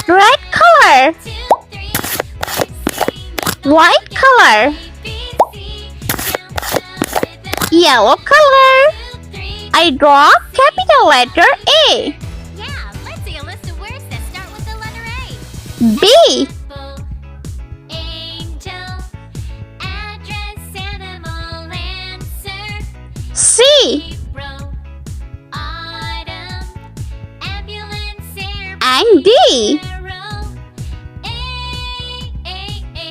Red color. White color. Yellow color. I draw capital letter A. Yeah, let's see a list of words that start with the letter A. B. Apple, angel, address, animal, answer. C. April, autumn, ambulance, airplane, And D. arrow.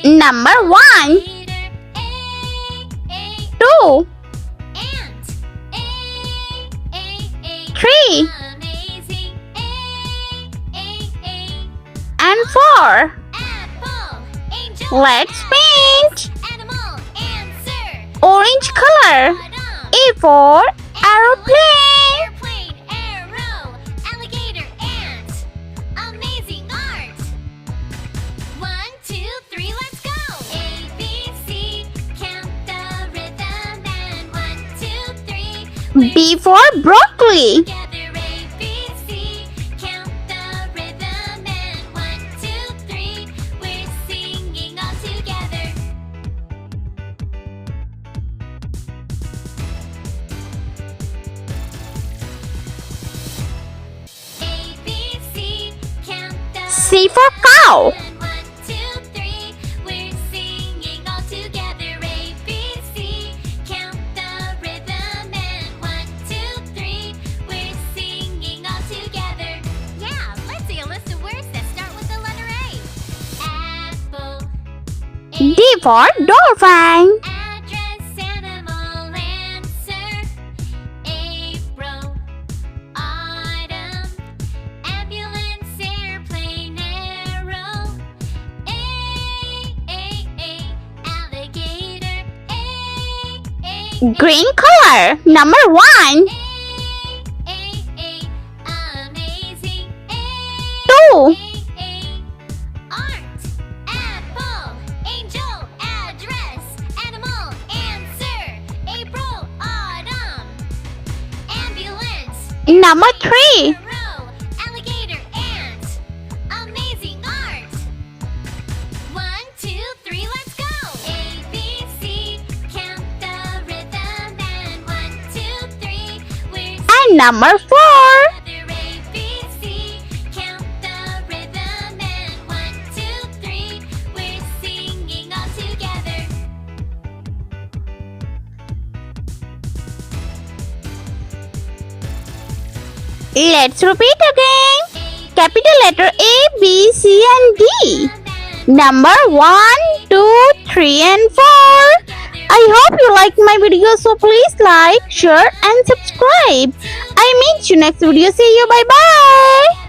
Number 1, Leader, 2, ant, 3, amazing, and 4. apple, angel, Let's paint. animal, answer. Orange color. Autumn, A for aeroplane. airplane, arrow, alligator, ant, amazing art. 1, 2, 3, let's go. A, B, C, count the rhythm and 1, 2, 3. B for broccoli. Together, A, B, C, count the rhythm and 1, 2, 3. We're singing all together. A, B, C, count the C for cow. and 1, 2, 3. We're singing all together. A, B, C, count the rhythm and 1, 2, 3. We're singing all together. Yeah, let's see a list of words that start with the letter A. Apple, D for dolphin. address, animal, answer. April, autumn, ambulance, airplane, arrow. Alligator. Green color. Number 1, Amazing. 2, Art. Apple. Angel. Address. Animal. Answer. April. Autumn. Ambulance. number 3, Arrow. Alligator. Ant. Amazing art. 1, 2, 3, let's go. A, B, C, count the rhythm and 1, 2, 3. We're and number 4. together. A, B, C, count the rhythm and 1, 2, 3. We're singing all together. Let's repeat again. Capital letter A, B, C, and D. Number 1, 2, 3, and 4. I hope you liked my video, so please like, share, and subscribe. I meet you next video. See you. Bye bye.